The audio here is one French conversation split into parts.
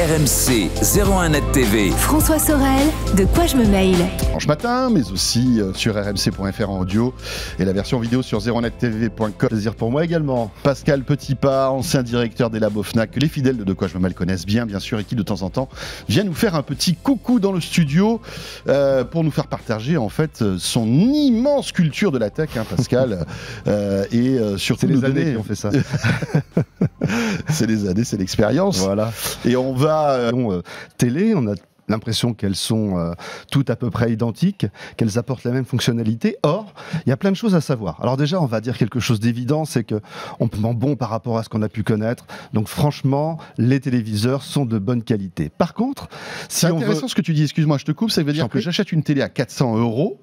RMC 01net TV. François Sorel, De quoi je me mail. Dimanche matin, mais aussi sur rmc.fr en audio et la version vidéo sur 01nettv.com. Plaisir pour moi également. Pascal Petitpas, ancien directeur des labos Fnac, que les fidèles de quoi je me mail connaissent bien sûr, et qui de temps en temps vient nous faire un petit coucou dans le studio pour nous faire partager en fait son immense culture de la tech, hein, Pascal. Et surtout c'est les années qui ont fait ça. C'est les années, c'est l'expérience. Voilà. Et on va télé, on a l'impression qu'elles sont toutes à peu près identiques, qu'elles apportent la même fonctionnalité. Or, il y a plein de choses à savoir. Alors déjà, on va dire quelque chose d'évident, c'est qu'on prend bon par rapport à ce qu'on a pu connaître. Donc franchement, les téléviseurs sont de bonne qualité. Par contre, c'est intéressant ce que tu dis, excuse-moi, je te coupe, ça veut dire que j'achète une télé à 400 €,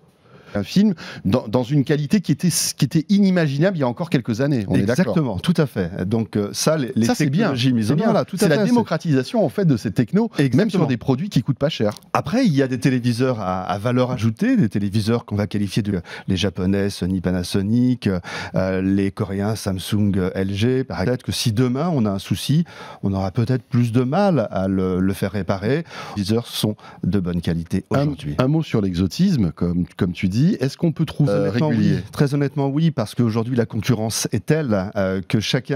un film dans une qualité qui était inimaginable il y a encore quelques années. On est d'accord. Exactement, tout à fait. Donc ça, les ça, technologies mises en bien. Voilà, c'est la démocratisation en fait de ces technos, même sur des produits qui coûtent pas cher. Après, il y a des téléviseurs à valeur ajoutée, des téléviseurs qu'on va qualifier les japonais Sony, Panasonic, les coréens Samsung, LG. Peut-être que si demain on a un souci, on aura peut-être plus de mal à le faire réparer. Les téléviseurs sont de bonne qualité aujourd'hui. Un mot sur l'exotisme, comme tu dis. Est-ce qu'on peut trouver régulier ? Oui. Très honnêtement, oui, parce qu'aujourd'hui, la concurrence est telle que chaque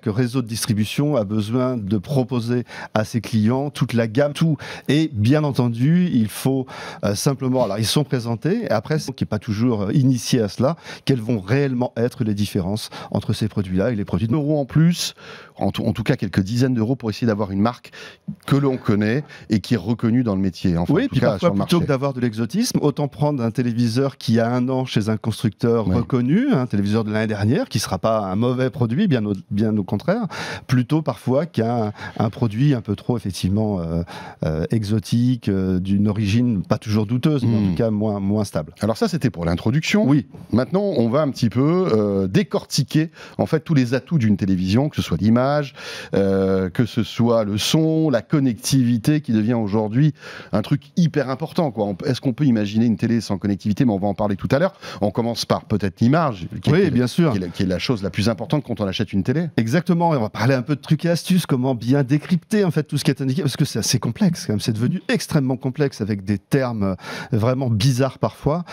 réseau de distribution a besoin de proposer à ses clients toute la gamme, tout. Et bien entendu, il faut simplement... Alors, ils sont présentés, et après, qui n'est pas toujours initié à cela, quelles vont réellement être les différences entre ces produits-là et les produits de... Euros en plus, en tout cas quelques dizaines d'euros pour essayer d'avoir une marque que l'on connaît et qui est reconnue dans le métier. Enfin, oui, en tout puis cas, parfois, sur le plutôt que d'avoir de l'exotisme, autant prendre un téléviseur qui a un an chez un constructeur reconnu, un téléviseur de l'année dernière, qui ne sera pas un mauvais produit, bien au contraire, plutôt parfois qu'un produit un peu trop, effectivement, exotique, d'une origine pas toujours douteuse, mais en tout cas moins stable. Alors ça, c'était pour l'introduction. Oui. Maintenant, on va un petit peu décortiquer, en fait, tous les atouts d'une télévision, que ce soit l'image, que ce soit le son, la connectivité, qui devient aujourd'hui un truc hyper important, quoi. Est-ce qu'on peut imaginer une télé sans connectivité ? Mais on va en parler tout à l'heure. On commence par peut-être l'image, qui est la chose la plus importante quand on achète une télé. Exactement, et on va parler un peu de trucs et astuces, comment bien décrypter en fait tout ce qui est indiqué, parce que c'est assez complexe quand même, c'est devenu extrêmement complexe avec des termes vraiment bizarres parfois.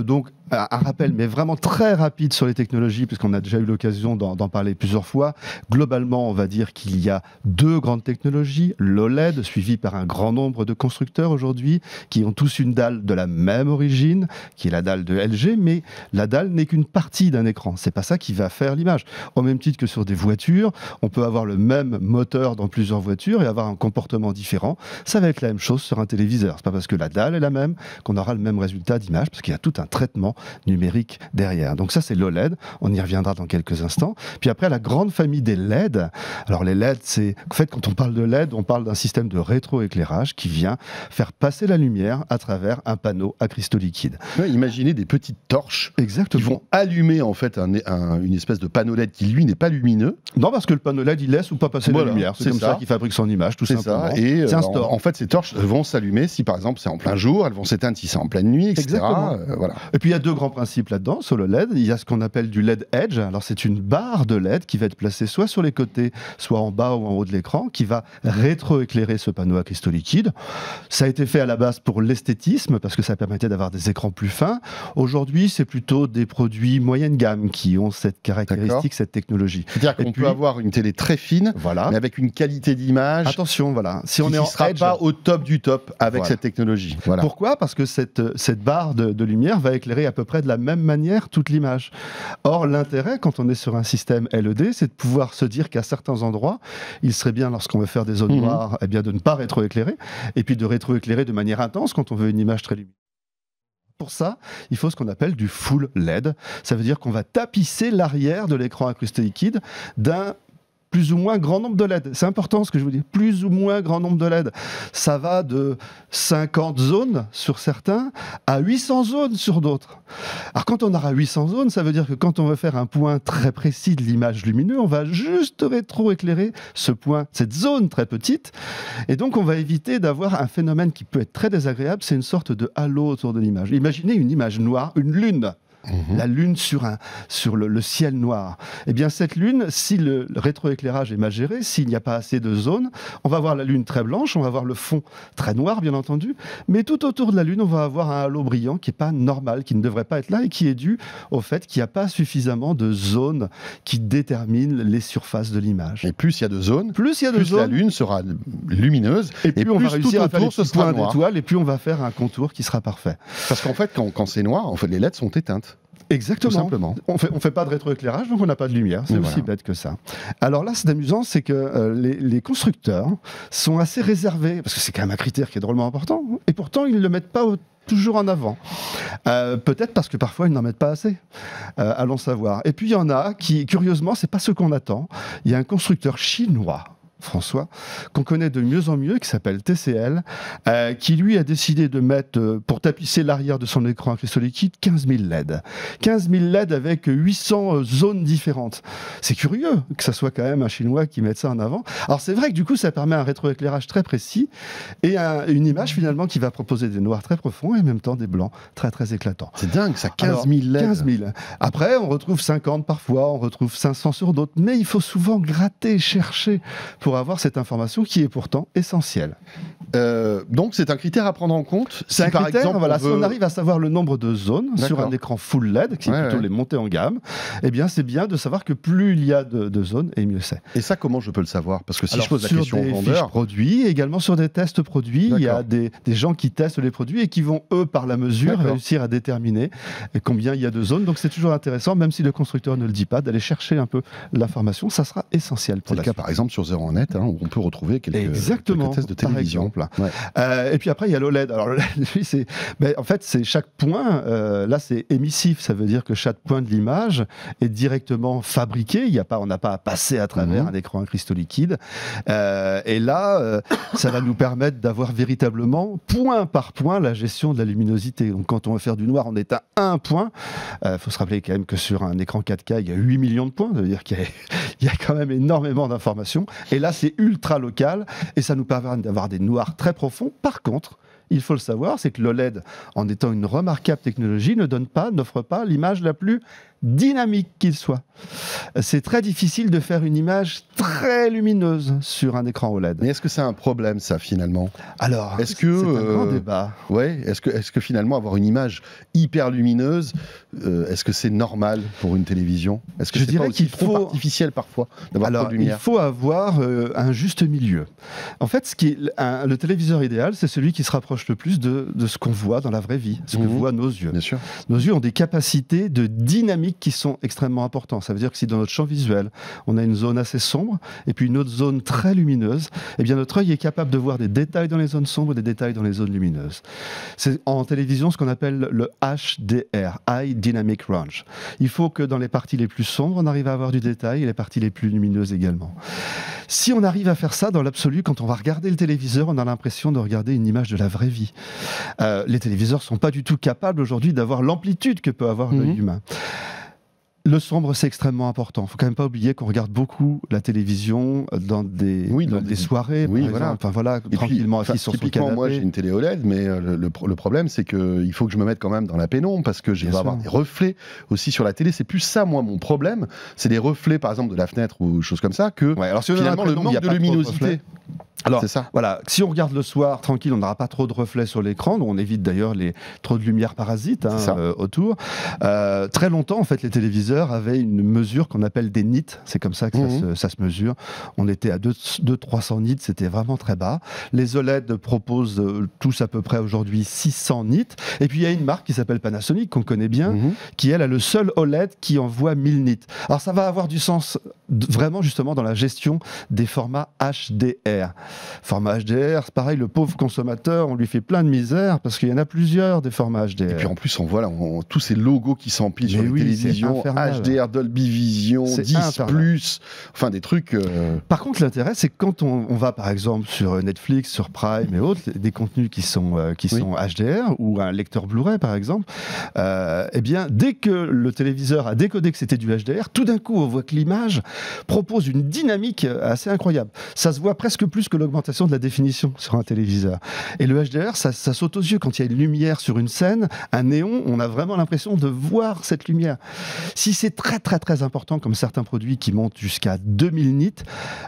Donc un rappel, mais vraiment très rapide sur les technologies, puisqu'on a déjà eu l'occasion d'en parler plusieurs fois. Globalement, on va dire qu'il y a deux grandes technologies, l'OLED, suivi par un grand nombre de constructeurs aujourd'hui, qui ont tous une dalle de la même origine, qui est la dalle de LG, mais la dalle n'est qu'une partie d'un écran. C'est pas ça qui va faire l'image. Au même titre que sur des voitures, on peut avoir le même moteur dans plusieurs voitures et avoir un comportement différent. Ça va être la même chose sur un téléviseur. C'est pas parce que la dalle est la même qu'on aura le même résultat d'image, parce qu'il y a tout un traitement numérique derrière. Donc ça, c'est l'OLED. On y reviendra dans quelques instants. Puis après, la grande famille des LED. Alors les LED, c'est... En fait, quand on parle de LED, on parle d'un système de rétroéclairage qui vient faire passer la lumière à travers un panneau à cristaux liquides. Ouais, imaginez des petites torches qui vont allumer en fait une espèce de panneau LED qui, lui, n'est pas lumineux. Non, parce que le panneau LED, il laisse ou pas passer la lumière. C'est comme ça qu'il fabrique son image, tout simplement. Ça. Et en fait, ces torches vont s'allumer si, par exemple, c'est en plein jour, elles vont s'éteindre si c'est en pleine nuit, etc. Voilà. Et puis, il y a deux grands principes là-dedans, sur le LED. Il y a ce qu'on appelle du LED Edge. Alors, c'est une barre de LED qui va être placée soit sur les côtés, soit en bas ou en haut de l'écran, qui va rétroéclairer ce panneau à cristaux liquides. Ça a été fait à la base pour l'esthétisme, parce que ça permettait d'avoir des écrans plus fins. Aujourd'hui, c'est plutôt des produits moyenne gamme qui ont cette caractéristique, cette technologie. C'est-à-dire qu'on peut avoir une télé très fine, mais avec une qualité d'image. Attention, voilà. Si on est en sera pas au top du top avec cette technologie. Voilà. Pourquoi ? Parce que cette barre de lumière va éclairer à peu près de la même manière toute l'image. Or, l'intérêt, quand on est sur un système LED, c'est de pouvoir se dire qu'à certains endroits, il serait bien, lorsqu'on veut faire des zones noires, eh bien, de ne pas rétroéclairer, et puis de rétroéclairer de manière intense quand on veut une image très lumineuse. Pour ça, il faut ce qu'on appelle du full LED. Ça veut dire qu'on va tapisser l'arrière de l'écran à cristaux liquides d'un plus ou moins grand nombre de LED. C'est important ce que je vous dis. Plus ou moins grand nombre de LED. Ça va de 50 zones sur certains à 800 zones sur d'autres. Alors quand on aura 800 zones, ça veut dire que quand on veut faire un point très précis de l'image lumineuse, on va juste rétroéclairer ce point, cette zone très petite. Et donc on va éviter d'avoir un phénomène qui peut être très désagréable, c'est une sorte de halo autour de l'image. Imaginez une image noire, une lune. La lune sur le ciel noir. Eh bien, cette lune, si le rétroéclairage est mal géré, s'il n'y a pas assez de zones, on va voir la lune très blanche, on va voir le fond très noir, bien entendu, mais tout autour de la lune, on va avoir un halo brillant qui n'est pas normal, qui ne devrait pas être là et qui est dû au fait qu'il n'y a pas suffisamment de zones qui déterminent les surfaces de l'image. Et plus il y a de zones, plus la lune sera lumineuse, et plus on va réussir à faire des petits points noir. d'étoiles, et plus on va faire un contour qui sera parfait. Parce qu'en fait, quand c'est noir, en fait, les LED sont éteintes. Exactement. Tout simplement. On fait pas de rétroéclairage, donc on n'a pas de lumière. C'est aussi bête que ça. Alors là, c'est amusant, c'est que les constructeurs sont assez réservés, parce que c'est quand même un critère qui est drôlement important, et pourtant ils ne le mettent pas toujours en avant. Peut-être parce que parfois ils n'en mettent pas assez. Allons savoir. Et puis il y en a qui, curieusement, c'est pas ce qu'on attend. Il y a un constructeur chinois, François, qu'on connaît de mieux en mieux, qui s'appelle TCL, qui lui a décidé de mettre, pour tapisser l'arrière de son écran à cristaux liquides, 15 000 LED. 15 000 LED avec 800 zones différentes. C'est curieux que ça soit quand même un Chinois qui mette ça en avant. Alors c'est vrai que du coup, ça permet un rétroéclairage très précis et une image finalement qui va proposer des noirs très profonds et en même temps des blancs très très éclatants. C'est dingue, ça, 15 000 LED. 15 000. Après, on retrouve 50 parfois, on retrouve 500 sur d'autres, mais il faut souvent gratter, chercher pour avoir cette information qui est pourtant essentielle. Donc c'est un critère à prendre en compte. C'est un critère, exemple, si on arrive à savoir le nombre de zones sur un écran full LED, qui est plutôt les montées en gamme, eh bien c'est bien de savoir que plus il y a de zones, et mieux c'est. Et ça, comment je peux le savoir? Parce que si je pose la question au vendeur... Sur des fiches produits, également sur des tests produits, il y a des gens qui testent les produits et qui vont, eux, par la mesure, réussir à déterminer combien il y a de zones. Donc c'est toujours intéressant, même si le constructeur ne le dit pas, d'aller chercher un peu l'information. Ça sera essentiel pour la suite. C'est le cas, par exemple, sur 01net, où on peut retrouver quelques tests de télévision. Et puis après, il y a l'OLED. Alors l'OLED, lui, en fait, c'est chaque point, là, c'est émissif. Ça veut dire que chaque point de l'image est directement fabriqué. On n'a pas à passer à travers un écran à cristaux liquides. Et là, ça va nous permettre d'avoir véritablement, point par point, la gestion de la luminosité. Donc quand on veut faire du noir, on est à un point. Il faut se rappeler quand même que sur un écran 4K, il y a 8 millions de points. Ça veut dire qu'il y a quand même énormément d'informations. Et là, c'est ultra local et ça nous permet d'avoir des noirs très profonds. Par contre, il faut le savoir, c'est que l'OLED, en étant une remarquable technologie, n'offre pas l'image la plus dynamique qu'il soit. C'est très difficile de faire une image très lumineuse sur un écran OLED. Mais est-ce que c'est un problème, ça, finalement? Alors, c'est un grand débat. Ouais, est-ce que finalement, avoir une image hyper lumineuse, est-ce que c'est normal pour une télévision? Est-ce que je dirais qu'il faut trop artificiel parfois d'avoir trop de lumière? Il faut avoir un juste milieu. En fait, le téléviseur idéal, c'est celui qui se rapproche le plus de ce qu'on voit dans la vraie vie, ce que voient nos yeux. Bien sûr. Nos yeux ont des capacités de dynamique qui sont extrêmement importantes. Ça veut dire que si dans notre champ visuel, on a une zone assez sombre et puis une autre zone très lumineuse, eh bien notre œil est capable de voir des détails dans les zones sombres et des détails dans les zones lumineuses. C'est en télévision ce qu'on appelle le HDR, High Dynamic Range. Il faut que dans les parties les plus sombres, on arrive à avoir du détail et les parties les plus lumineuses également. Si on arrive à faire ça, dans l'absolu, quand on va regarder le téléviseur, on a l'impression de regarder une image de la vraie vie. Les téléviseurs ne sont pas du tout capables aujourd'hui d'avoir l'amplitude que peut avoir l'œil humain. Le sombre, c'est extrêmement important. Il ne faut quand même pas oublier qu'on regarde beaucoup la télévision dans des soirées, par exemple. Enfin, voilà, tranquillement assis sur son canapé. Moi, j'ai une télé OLED, mais le problème, c'est qu'il faut que je me mette quand même dans la pénombre parce que je vais avoir des reflets aussi sur la télé. C'est plus ça, moi, mon problème. C'est des reflets, par exemple, de la fenêtre ou choses comme ça, que alors, si finalement, le manque de luminosité. Alors, c'est ça. Voilà, si on regarde le soir, tranquille, on n'aura pas trop de reflets sur l'écran, donc on évite d'ailleurs trop de lumière parasite autour. Très longtemps, en fait, les téléviseurs avaient une mesure qu'on appelle des nits, c'est comme ça que ça se mesure. On était à 200-300 nits, c'était vraiment très bas. Les OLED proposent tous à peu près aujourd'hui 600 nits. Et puis il y a une marque qui s'appelle Panasonic, qu'on connaît bien, qui elle a le seul OLED qui envoie 1000 nits. Alors ça va avoir du sens vraiment justement dans la gestion des formats HDR. Format HDR, c'est pareil, le pauvre consommateur, on lui fait plein de misère parce qu'il y en a plusieurs des formats HDR. Et puis en plus, on voit là, tous ces logos qui s'empilent sur les télévisions, HDR, Dolby Vision, 10+, enfin des trucs... Par contre, l'intérêt, c'est que quand on va par exemple sur Netflix, sur Prime et autres, des contenus qui sont HDR ou un lecteur Blu-ray par exemple, eh bien, dès que le téléviseur a décodé que c'était du HDR, tout d'un coup, on voit que l'image, propose une dynamique assez incroyable. Ça se voit presque plus que l'augmentation de la définition sur un téléviseur. Et le HDR, ça saute aux yeux. Quand il y a une lumière sur une scène, un néon, on a vraiment l'impression de voir cette lumière. Si c'est très très très important, comme certains produits qui montent jusqu'à 2000 nits,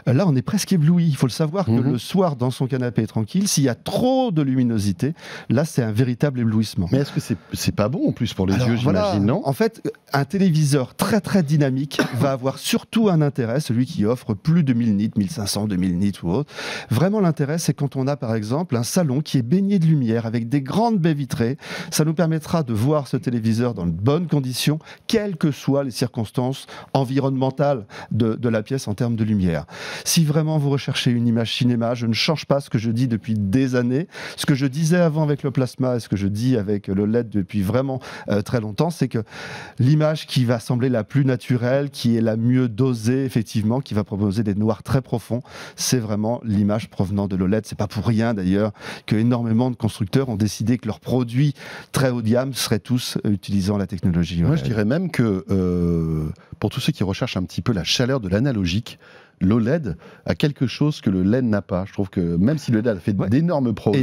là on est presque ébloui. Il faut le savoir que le soir, dans son canapé tranquille, s'il y a trop de luminosité, là c'est un véritable éblouissement. Mais est-ce que c'est pas bon en plus pour les yeux, j'imagine, non ? En fait, un téléviseur très très dynamique va avoir surtout un intérêt, celui qui offre plus de 1000 nits, 1500, 2000 nits ou autre. Vraiment l'intérêt, c'est quand on a par exemple un salon qui est baigné de lumière avec des grandes baies vitrées. Ça nous permettra de voir ce téléviseur dans de bonnes conditions, quelles que soient les circonstances environnementales de la pièce en termes de lumière. Si vraiment vous recherchez une image cinéma, je ne change pas ce que je dis depuis des années. Ce que je disais avant avec le plasma et ce que je dis avec le LED depuis vraiment très longtemps, c'est que l'image qui va sembler la plus naturelle, qui est la mieux dosée effectivement, qui va proposer des noirs très profonds, c'est vraiment l'image provenant de l'OLED. C'est pas pour rien d'ailleurs que énormément de constructeurs ont décidé que leurs produits très haut de gamme seraient tous utilisant la technologie OLED. Moi, je dirais même que pour tous ceux qui recherchent un petit peu la chaleur de l'analogique, l'OLED a quelque chose que le LED n'a pas. Je trouve que même si le LED a fait d'énormes progrès,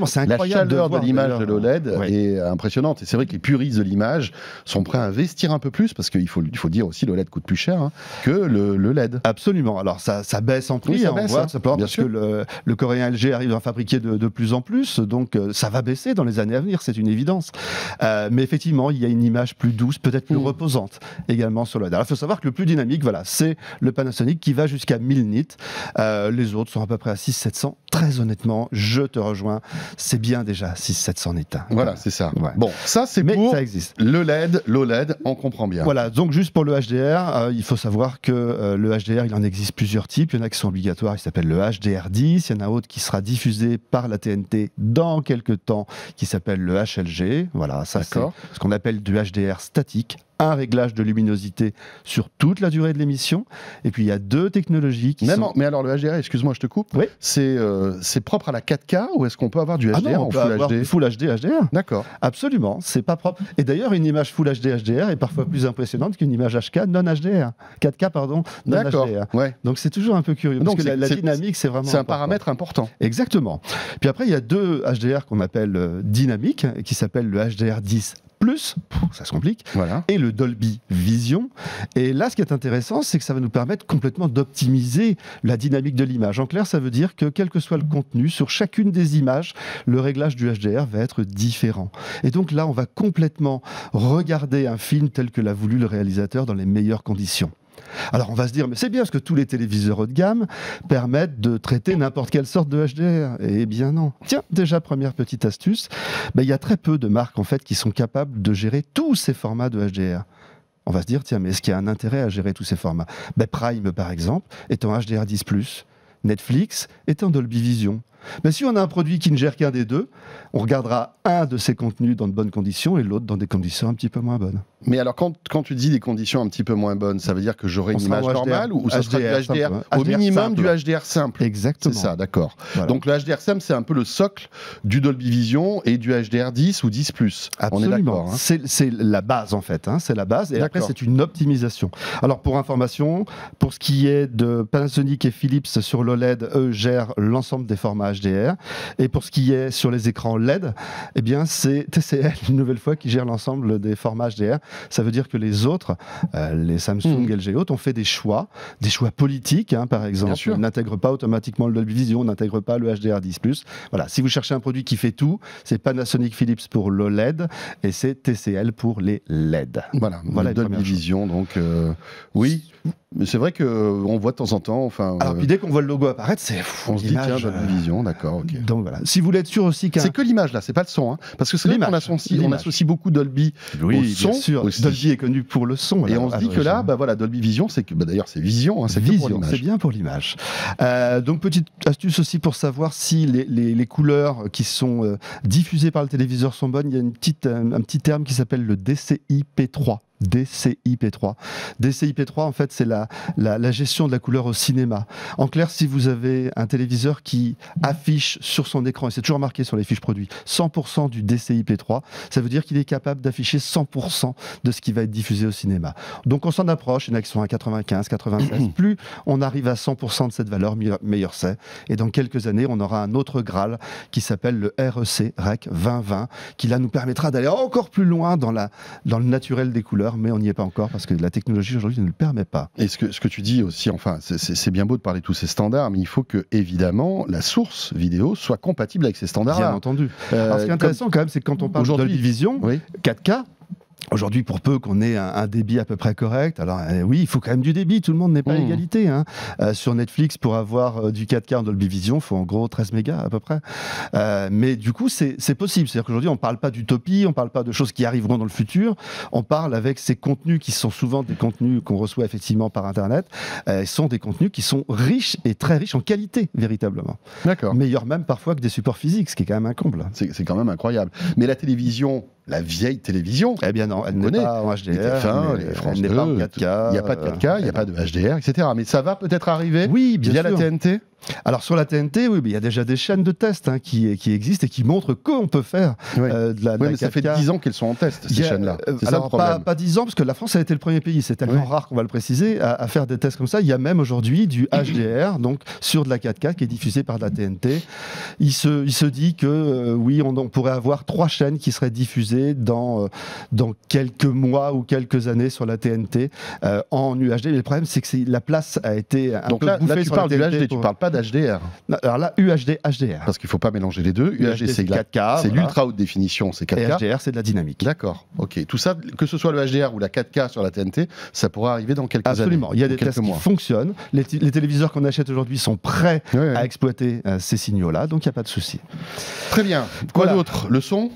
c'est la incroyable chaleur de l'image de l'OLED Ouais. est impressionnante. Et c'est vrai que les puristes de l'image sont prêts à investir un peu plus, parce qu'il faut dire aussi que l'OLED coûte plus cher que le LED. Absolument. Alors ça baisse en prix, Oui, ça on baisse, voit, hein, simplement bien parce sûr. que le coréen LG arrive à en fabriquer de plus en plus, donc ça va baisser dans les années à venir, c'est une évidence. Mais effectivement, il y a une image plus douce, peut-être plus reposante également sur l'OLED. Alors il faut savoir que le plus dynamique, voilà, c'est le Panasonic qui va jusqu'à 1000 nits. Les autres sont à peu près à 600-700. Très honnêtement, je te rejoins, c'est bien déjà 600-700 nits. Voilà, c'est ça. Ouais. Bon, ça c'est Mais pour ça existe. le LED, l'OLED, on comprend bien. Voilà, donc juste pour le HDR, il faut savoir que le HDR, il en existe plusieurs types. Il y en a qui sont obligatoires, il s'appelle le HDR10. Il y en a un autre qui sera diffusé par la TNT dans quelques temps, qui s'appelle le HLG. Voilà, ça c'est ce qu'on appelle du HDR statique. Un réglage de luminosité sur toute la durée de l'émission. Et puis il y a deux technologies qui sont... Mais alors le HDR, excuse-moi, je te coupe, oui. c'est propre à la 4K ou est-ce qu'on peut avoir du HDR non, on en peut Full avoir HD? Full HD HDR. D'accord. Absolument, c'est pas propre. Et d'ailleurs, une image Full HD HDR est parfois plus impressionnante qu'une image HK non HDR. 4K, pardon, non D'accord. HDR. Ouais. Donc c'est toujours un peu curieux. Donc, parce que la dynamique, c'est vraiment... C'est un important. paramètre important. Exactement. Puis après, il y a deux HDR qu'on appelle dynamiques, qui s'appellent le HDR10+, ça se complique, Voilà. et le Dolby Vision. Et là, ce qui est intéressant, c'est que ça va nous permettre complètement d'optimiser la dynamique de l'image. En clair, ça veut dire que quel que soit le contenu, sur chacune des images, le réglage du HDR va être différent. Et donc là, on va complètement regarder un film tel que l'a voulu le réalisateur dans les meilleures conditions. Alors on va se dire, mais c'est bien parce que tous les téléviseurs haut de gamme permettent de traiter n'importe quelle sorte de HDR. Eh bien non. Tiens, déjà première petite astuce, il y a très peu de marques en fait qui sont capables de gérer tous ces formats de HDR. On va se dire, tiens, mais est-ce qu'il y a un intérêt à gérer tous ces formats ? Prime par exemple est en HDR10+, Netflix est en Dolby Vision. Mais si on a un produit qui ne gère qu'un des deux, on regardera un de ces contenus dans de bonnes conditions et l'autre dans des conditions un petit peu moins bonnes. Mais alors, quand tu dis des conditions un petit peu moins bonnes, ça veut dire que j'aurai une image normale ou ça sera du HDR au minimum simple. du HDR simple? Exactement. C'est ça, d'accord. Voilà. Donc le HDR simple, c'est un peu le socle du Dolby Vision et du HDR 10 ou 10+. Absolument. On est d'accord. Hein. C'est la base en fait. C'est la base et après c'est une optimisation. Alors pour information, pour ce qui est de Panasonic et Philips sur l'OLED, eux gèrent l'ensemble des formats HDR. Et pour ce qui est sur les écrans LED, eh bien c'est TCL une nouvelle fois qui gère l'ensemble des formats HDR. Ça veut dire que les autres, les Samsung, LG et autres, ont fait des choix politiques, par exemple. Ils n'intègrent pas automatiquement le Dolby Vision, n'intègrent pas le HDR10+. Voilà, si vous cherchez un produit qui fait tout, c'est Panasonic Philips pour l'OLED et c'est TCL pour les LED. Voilà le Dolby Vision, donc oui. Mais c'est vrai qu'on voit de temps en temps. Alors, puis dès qu'on voit le logo apparaître, c'est fou. On se dit, tiens, Dolby Vision, d'accord, ok. Donc voilà. Si vous voulez être sûr aussi qu'un. C'est que l'image là, c'est pas le son. Parce que c'est vrai qu'on associe beaucoup Dolby au son. Bien sûr. Aussi. Dolby est connu pour le son. Et on se dit que là, Dolby Vision, c'est que d'ailleurs c'est Vision, c'est Vision, c'est bien pour l'image. Donc petite astuce aussi pour savoir si les couleurs qui sont diffusées par le téléviseur sont bonnes. Il y a un petit terme qui s'appelle le DCI-P3. DCI-P3. DCI-P3, en fait, c'est la gestion de la couleur au cinéma. En clair, si vous avez un téléviseur qui affiche sur son écran, et c'est toujours marqué sur les fiches produits, 100% du DCI-P3, ça veut dire qu'il est capable d'afficher 100% de ce qui va être diffusé au cinéma. Donc on s'en approche, il y en a qui sont à 95, 96. Plus on arrive à 100% de cette valeur, meilleur c'est. Et dans quelques années, on aura un autre Graal qui s'appelle le REC 2020, qui là nous permettra d'aller encore plus loin dans le naturel des couleurs, mais on n'y est pas encore parce que la technologie aujourd'hui ne le permet pas. Et ce que tu dis aussi, enfin, c'est bien beau de parler de tous ces standards, mais il faut que, évidemment, la source vidéo soit compatible avec ces standards. Bien entendu. Alors, ce qui est intéressant quand même, c'est que quand on parle de Dolby Vision, 4K, aujourd'hui, pour peu qu'on ait un débit à peu près correct, alors oui, il faut quand même du débit, tout le monde n'est pas à égalité. Hein. Sur Netflix, pour avoir du 4K en Dolby Vision, il faut en gros 13 mégas à peu près. Mais du coup, c'est possible. C'est-à-dire qu'aujourd'hui, on ne parle pas d'utopie, on ne parle pas de choses qui arriveront dans le futur, on parle avec ces contenus qui sont souvent des contenus qu'on reçoit effectivement par Internet, sont des contenus qui sont riches et très riches en qualité, véritablement. D'accord. Meilleurs même parfois que des supports physiques, ce qui est quand même un comble. C'est quand même incroyable. Mais la télévision... La vieille télévision. Eh bien non, elle n'est pas en HDR. Les TF1, les France 2, il n'y a pas de 4K, il n'y a pas de HDR, etc. Mais ça va peut-être arriver via la TNT. Alors sur la TNT, oui, il y a déjà des chaînes de test qui existent et qui montrent qu'on peut faire de la mais 4K. ça fait 10 ans qu'elles sont en test, ces chaînes-là. C'est ça le problème. Pas 10 ans, parce que la France a été le premier pays, c'est tellement rare qu'on va le préciser, à faire des tests comme ça. Il y a même aujourd'hui du HDR, donc sur de la 4K qui est diffusée par la TNT. Il se dit que oui, on pourrait avoir 3 chaînes qui seraient diffusées dans quelques mois ou quelques années sur la TNT en UHD. Mais le problème, c'est que la place a été un peu bouffée. Là, tu parles du HD, tu parles pas d'HDR. Alors là, UHD, HDR. Parce qu'il ne faut pas mélanger les deux. UHD, c'est 4K. C'est l'ultra haute définition, c'est 4K. Et HDR, c'est de la dynamique. D'accord. Ok. Tout ça, que ce soit le HDR ou la 4K sur la TNT, ça pourra arriver dans quelques années. Absolument. Il y a des tests qui fonctionnent. Les téléviseurs qu'on achète aujourd'hui sont prêts à exploiter ces signaux-là, donc il n'y a pas de souci. Très bien. Quoi d'autre ? Le son ?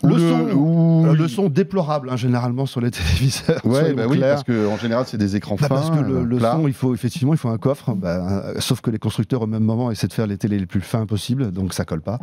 Le son déplorable, hein, généralement, sur les téléviseurs. Oui, parce qu'en général, c'est des écrans fins. Parce que le son, il faut un coffre. Sauf que les constructeurs, au même moment, essaient de faire les télés les plus fins possibles, donc ça colle pas.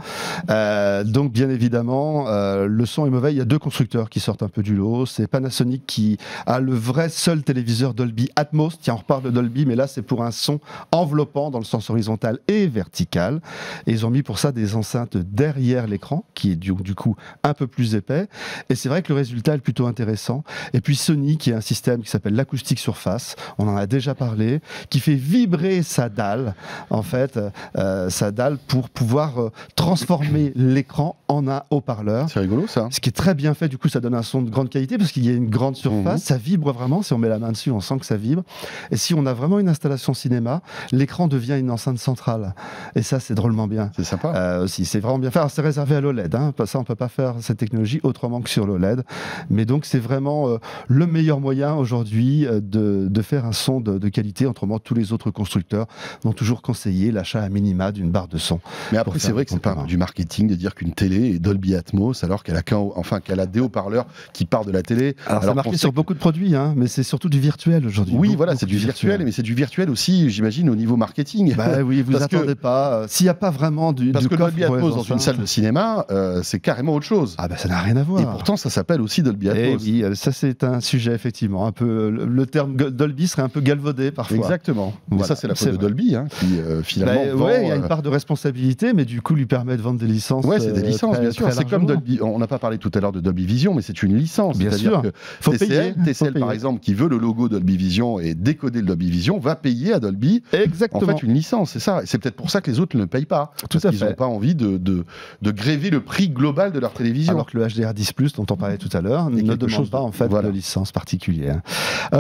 Donc, bien évidemment, le son est mauvais. Il y a 2 constructeurs qui sortent un peu du lot. C'est Panasonic qui a le vrai seul téléviseur Dolby Atmos. Tiens, on reparle de Dolby, mais là, c'est pour un son enveloppant dans le sens horizontal et vertical. Et ils ont mis pour ça des enceintes derrière l'écran, qui est du coup un peu plus épais, et c'est vrai que le résultat est plutôt intéressant. Et puis Sony, qui a un système qui s'appelle l'acoustique surface, on en a déjà parlé, qui fait vibrer sa dalle, en fait, sa dalle pour pouvoir transformer l'écran en un haut-parleur. C'est rigolo, ça. Ce qui est très bien fait, du coup, ça donne un son de grande qualité, parce qu'il y a une grande surface, ça vibre vraiment, si on met la main dessus, on sent que ça vibre, et si on a vraiment une installation cinéma, l'écran devient une enceinte centrale, et ça, c'est drôlement bien. C'est sympa. Aussi, c'est vraiment bien fait. Alors, c'est réservé à l'OLED, hein. Ça, on peut pas faire cette technologie autrement que sur l'OLED. Mais donc, c'est vraiment le meilleur moyen aujourd'hui de faire un son de qualité. Autrement, tous les autres constructeurs vont toujours conseiller l'achat à minima d'une barre de son. Mais après, c'est vrai que c'est pas du marketing de dire qu'une télé est Dolby Atmos alors qu'elle a des haut-parleurs qui partent de la télé. Alors c'est marqué sur beaucoup de produits, hein, mais c'est surtout du virtuel aujourd'hui. Oui, voilà, c'est du virtuel, mais c'est du virtuel aussi, j'imagine, au niveau marketing. Oui, vous attendez pas. S'il n'y a pas vraiment parce que Dolby Atmos dans une salle de cinéma, c'est carrément autre chose. Ça n'a rien à voir. Et pourtant, ça s'appelle aussi Dolby Atmos. Oui, ça c'est un sujet effectivement un peu. Le terme Dolby serait un peu galvaudé parfois. Exactement. Voilà. Mais ça, c'est la faute de Dolby, hein, qui finalement. Il y a une part de responsabilité, mais du coup, lui permet de vendre des licences. Ouais, c'est des licences, bien sûr. C'est comme Dolby. On n'a pas parlé tout à l'heure de Dolby Vision, mais c'est une licence. Bien sûr. Faut payer. TCL, par exemple, qui veut le logo Dolby Vision et décoder le Dolby Vision, va payer à Dolby. Exactement. En fait, une licence, c'est ça. C'est peut-être pour ça que les autres ne payent pas. Parce qu'ils n'ont pas envie de gréver le prix global de leur télévision. Alors que le HDR10+, dont on parlait tout à l'heure, ne demande pas en fait de licence particulière.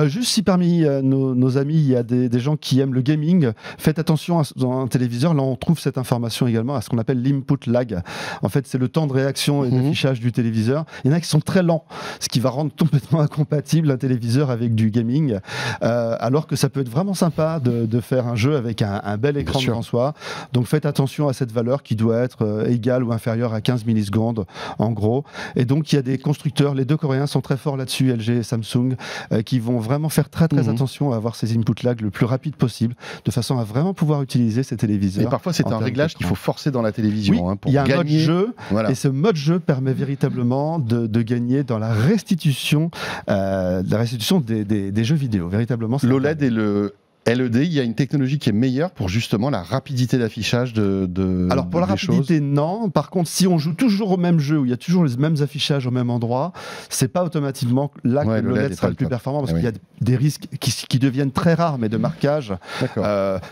Juste si parmi nos amis, il y a des gens qui aiment le gaming, faites attention dans un téléviseur. Là, on trouve cette information également à ce qu'on appelle l'input lag. En fait, c'est le temps de réaction et d'affichage du téléviseur. Il y en a qui sont très lents, ce qui va rendre complètement incompatible un téléviseur avec du gaming, alors que ça peut être vraiment sympa de faire un jeu avec un bel écran devant soi. Donc faites attention à cette valeur qui doit être égale ou inférieure à 15 millisecondes. En gros. Et donc il y a des constructeurs, les deux coréens sont très forts là-dessus, LG et Samsung, qui vont vraiment faire très attention à avoir ces input lag le plus rapide possible, de façon à vraiment pouvoir utiliser ces téléviseurs. Et parfois c'est un réglage qu'il faut forcer dans la télévision. Oui, pour il y a gagner. Un mode jeu, voilà. Et ce mode jeu permet véritablement de gagner dans la restitution, des jeux vidéo. Véritablement, l'OLED et le LED, il y a une technologie qui est meilleure pour justement la rapidité d'affichage Alors pour la rapidité, non. Par contre, si on joue toujours au même jeu, où il y a toujours les mêmes affichages au même endroit, c'est pas automatiquement là que le LED sera le plus performant, parce qu'il y a des risques qui deviennent très rares, mais de marquage.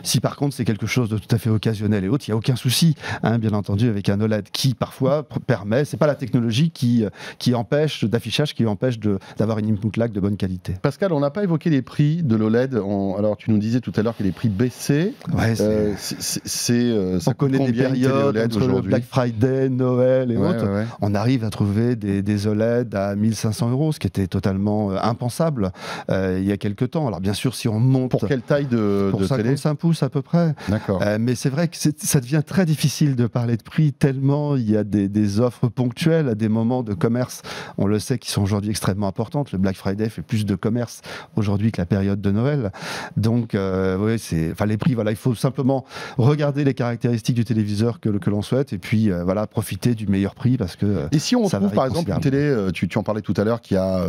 Si par contre c'est quelque chose de tout à fait occasionnel et autre, il n'y a aucun souci, bien entendu, avec un OLED qui parfois permet, c'est pas la technologie qui empêche d'affichage, qui empêche d'avoir une input lag de bonne qualité. Pascal, on n'a pas évoqué les prix de l'OLED. Alors tu nous disais tout à l'heure que les prix baissaient. Ouais, ça connaît des périodes entre Black Friday, Noël et autres. On arrive à trouver des OLED à 1500 €, ce qui était totalement impensable il y a quelques temps. Alors bien sûr, si on monte... Pour quelle taille de pour télé ? 55 pouces à peu près. D'accord. Mais c'est vrai que ça devient très difficile de parler de prix, tellement il y a des offres ponctuelles à des moments de commerce, on le sait, qui sont aujourd'hui extrêmement importantes. Le Black Friday fait plus de commerce aujourd'hui que la période de Noël. Donc, les prix, il faut simplement regarder les caractéristiques du téléviseur que l'on souhaite, et puis profiter du meilleur prix, parce que... Et si on trouve par exemple une télé, tu en parlais tout à l'heure, qui a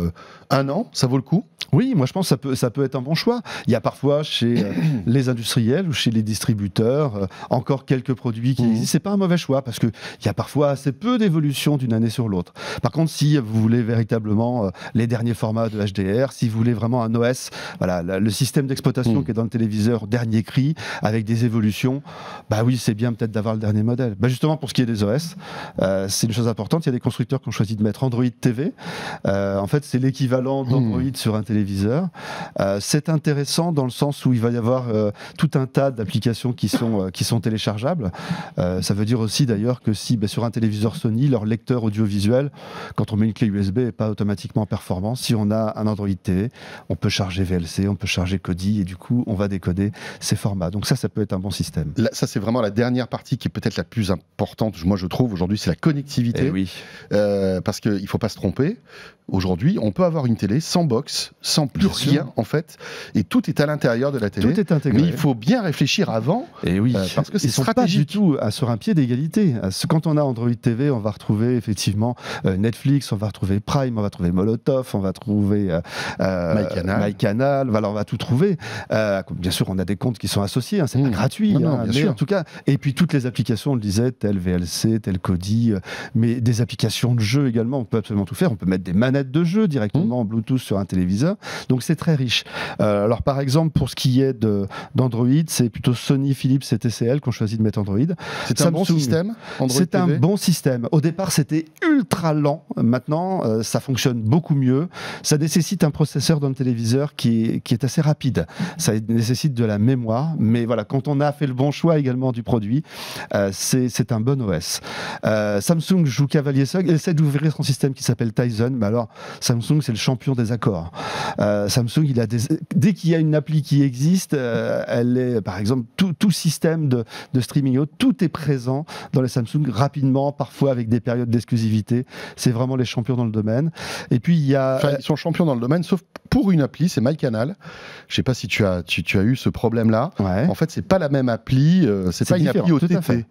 1 an, ça vaut le coup ? Oui, moi je pense que ça peut être un bon choix. Il y a parfois chez les industriels ou chez les distributeurs encore quelques produits qui existent. C'est pas un mauvais choix, parce qu'il y a parfois assez peu d'évolution d'une année sur l'autre. Par contre, si vous voulez véritablement les derniers formats de HDR, si vous voulez vraiment un OS, le système d'exploitation qui est dans le téléviseur, dernier cri, avec des évolutions, oui, c'est bien peut-être d'avoir le dernier modèle. Justement, pour ce qui est des OS, c'est une chose importante. Il y a des constructeurs qui ont choisi de mettre Android TV. En fait, c'est l'équivalent d'Android sur un téléviseur. C'est intéressant dans le sens où il va y avoir tout un tas d'applications qui sont téléchargeables. Ça veut dire aussi d'ailleurs que si sur un téléviseur Sony, leur lecteur audiovisuel, quand on met une clé USB, n'est pas automatiquement performant. Si on a un Android TV, on peut charger VLC, on peut charger Kodi, et du coup, on va décoder ces formats. Donc ça peut être un bon système. Là, ça, c'est vraiment la dernière partie qui est peut-être la plus importante, moi je trouve, aujourd'hui, c'est la connectivité. Oui. Parce qu'il ne faut pas se tromper. Aujourd'hui, on peut avoir une télé sans box, sans plus rien, en fait, et tout est à l'intérieur de la télé. Tout est intégré. Mais il faut bien réfléchir avant, parce que c'est stratégique. Pas du tout sur un pied d'égalité. Quand on a Android TV, on va retrouver effectivement Netflix, on va retrouver Prime, on va trouver Molotov, on va trouver MyCanal, on va tout trouver. Bien sûr, on a des comptes qui sont associés, c'est pas gratuit, bien sûr. En tout cas. Et puis toutes les applications, on le disait, tel VLC, tel Kodi, mais des applications de jeu également, on peut absolument tout faire. On peut mettre des manettes de jeu directement en Bluetooth sur un téléviseur, donc c'est très riche. Alors par exemple, pour ce qui est d'Android, c'est plutôt Sony, Philips et TCL qui ont choisi de mettre Android. C'est un bon système, Android C'est TV. un bon système. Au départ, c'était ultra lent. Maintenant, ça fonctionne beaucoup mieux. Ça nécessite un processeur dans le téléviseur qui est assez rapide. Ça nécessite de la mémoire, mais quand on a fait le bon choix également du produit, c'est un bon OS. Samsung joue cavalier seul, essaie d'ouvrir son système qui s'appelle Tizen, mais alors Samsung, c'est le champion des accords. Samsung, dès qu'il y a une appli qui existe, elle est, par exemple, tout système de streaming, tout est présent dans les Samsung rapidement, parfois avec des périodes d'exclusivité. C'est vraiment les champions dans le domaine. Et puis il y a... ils sont champions dans le domaine, sauf pour une appli, c'est MyCanal. Je ne sais pas si tu as eu ce problème-là. Ouais. En fait, c'est pas la même appli, c'est pas une appli OTT.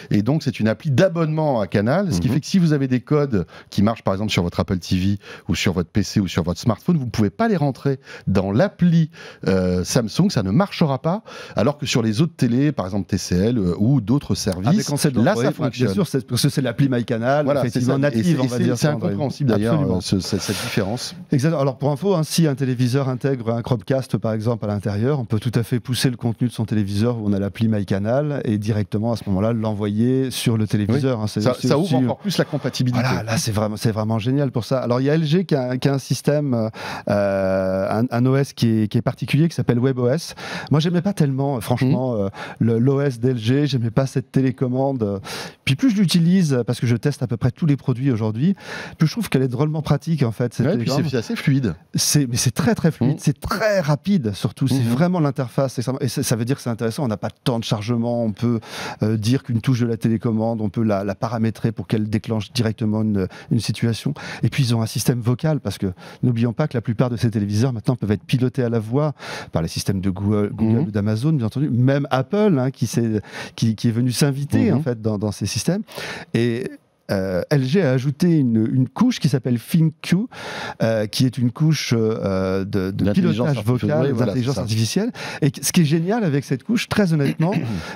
Et donc, c'est une appli d'abonnement à Canal, ce qui fait que si vous avez des codes qui marchent, par exemple, sur votre Apple TV ou sur votre PC ou sur votre smartphone, vous ne pouvez pas les rentrer dans l'appli Samsung, ça ne marchera pas, alors que sur les autres télés, par exemple TCL ou d'autres services, là, ça fonctionne. Bien sûr, parce que c'est l'appli MyCanal, effectivement native, on va dire. C'est incompréhensible d'ailleurs, cette différence. Exactement. Alors, pour info, si un téléviseur intègre un Chromecast, par exemple, à l'intérieur, on peut tout à fait pousser le contenu de son téléviseur où on a l'appli MyCanal et directement, à ce moment-là, l'envoyer sur le téléviseur. Oui. Ça ouvre encore plus la compatibilité. Voilà, là, c'est vraiment génial pour ça. Alors, il y a LG qui a un système, un OS qui est particulier, qui s'appelle WebOS. Moi, j'aimais pas tellement, franchement, l'OS d'LG. J'aimais pas cette télécommande. Puis plus je l'utilise, parce que je teste à peu près tous les produits aujourd'hui, plus je trouve qu'elle est drôlement pratique en fait. Ouais, puis c'est assez fluide. Mais c'est très très fluide, c'est très rapide surtout, c'est vraiment l'interface. Et ça veut dire que c'est intéressant, on n'a pas de temps de chargement, on peut dire qu'une touche de la télécommande, on peut la paramétrer pour qu'elle déclenche directement une situation. Et puis ils ont un système vocal, parce que n'oublions pas que la plupart de ces téléviseurs maintenant peuvent être pilotés à la voix par les systèmes de Google ou d'Amazon, bien entendu, même Apple qui est venu s'inviter en fait dans ces systèmes. Et LG a ajouté une couche qui s'appelle ThinQ, qui est une couche de pilotage vocal, d'intelligence artificielle. Et ce qui est génial avec cette couche, très honnêtement,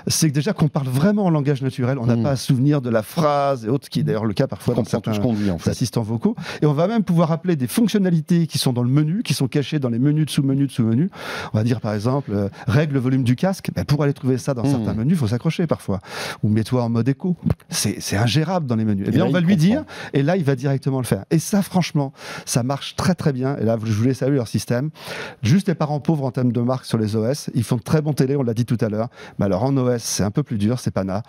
c'est que déjà qu'on parle vraiment en langage naturel, on n'a pas à se souvenir de la phrase et autres, qui est d'ailleurs le cas parfois dans certains assistants vocaux. Et on va même pouvoir appeler des fonctionnalités qui sont dans le menu, qui sont cachées dans les menus de sous-menus de sous-menus. On va dire par exemple, règle le volume du casque. Pour aller trouver ça dans certains menus, il faut s'accrocher parfois. Ou mets-toi en mode écho. C'est ingérable dans les menus. Eh bien, on va lui dire, et là, il va directement le faire. Et ça, franchement, ça marche très très bien. Et là, je voulais saluer leur système. Juste les parents pauvres en termes de marque sur les OS. Ils font de très bons télé, on l'a dit tout à l'heure. Mais alors en OS, c'est un peu plus dur. C'est Pana,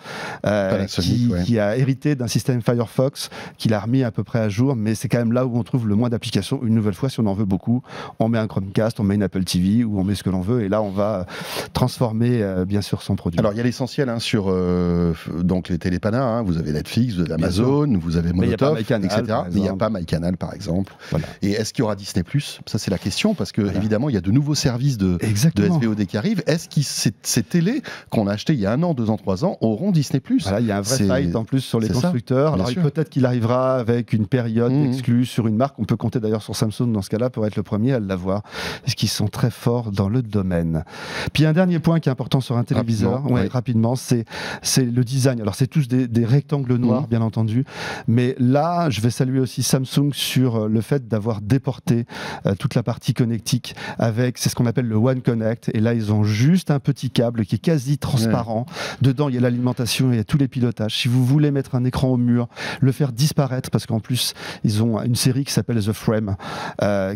qui a hérité d'un système Firefox, qu'il a remis à peu près à jour. Mais c'est quand même là où on trouve le moins d'applications. Une nouvelle fois, si on en veut beaucoup, on met un Chromecast, on met une Apple TV, ou on met ce que l'on veut. Et là, on va transformer, bien sûr, son produit. Alors, il y a l'essentiel sur donc les télépana. Vous avez Netflix, vous avez Amazon, vous avez Molotov, etc. Mais il n'y a pas MyCanal, par exemple. Voilà. Et est-ce qu'il y aura Disney+? Ça, c'est la question, parce que évidemment, il y a de nouveaux services de SVOD qui arrivent. Est-ce que ces télés qu'on a achetées il y a 1 an, 2 ans, 3 ans auront Disney+? Voilà, il y a un vrai fight en plus sur les constructeurs. Alors, peut-être qu'il arrivera avec une période exclue sur une marque. On peut compter d'ailleurs sur Samsung dans ce cas-là pour être le premier à l'avoir, parce qu'ils sont très forts dans le domaine. Puis un dernier point qui est important sur un téléviseur, rapidement, c'est le design. Alors, c'est tous des rectangles noirs, bien entendu. Mais là, je vais saluer aussi Samsung sur le fait d'avoir déporté toute la partie connectique avec, c'est ce qu'on appelle le One Connect. Et là, ils ont juste un petit câble qui est quasi transparent. Dedans, il y a l'alimentation et il y a tous les pilotages. Si vous voulez mettre un écran au mur, le faire disparaître, parce qu'en plus, ils ont une série qui s'appelle The Frame,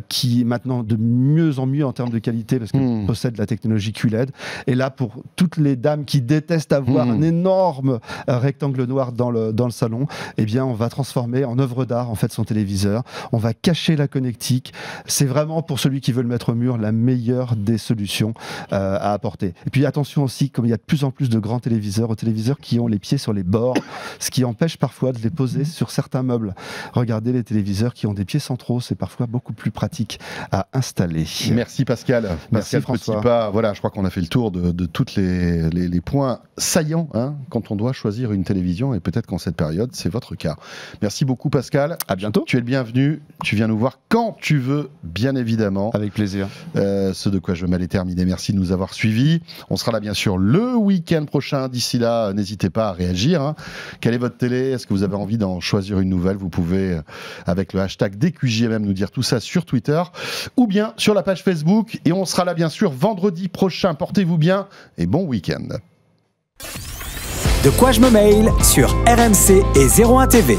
qui est maintenant de mieux en mieux en termes de qualité, parce qu'elle possède la technologie QLED. Et là, pour toutes les dames qui détestent avoir un énorme rectangle noir dans le salon, eh bien, on va transformer en œuvre d'art en fait son téléviseur. On va cacher la connectique. C'est vraiment pour celui qui veut le mettre au mur la meilleure des solutions à apporter. Et puis attention aussi, comme il y a de plus en plus de grands téléviseurs, aux téléviseurs qui ont les pieds sur les bords, ce qui empêche parfois de les poser sur certains meubles. Regardez les téléviseurs qui ont des pieds centraux, c'est parfois beaucoup plus pratique à installer. Merci Pascal. Merci François. Petit pas. Voilà, je crois qu'on a fait le tour de tous les points saillants quand on doit choisir une télévision, et peut-être qu'en cette période, c'est votre cas. Merci beaucoup Pascal. À bientôt. Tu es le bienvenu. Tu viens nous voir quand tu veux, bien évidemment. Avec plaisir. Ce de quoi je m'allais terminer. Merci de nous avoir suivis. On sera là bien sûr le week-end prochain. D'ici là, n'hésitez pas à réagir. Quelle est votre télé? Est-ce que vous avez envie d'en choisir une nouvelle? Vous pouvez, avec le hashtag DQJMM, nous dire tout ça sur Twitter ou bien sur la page Facebook. Et on sera là bien sûr vendredi prochain. Portez-vous bien et bon week-end. De quoi je me mail sur RMC et 01 TV.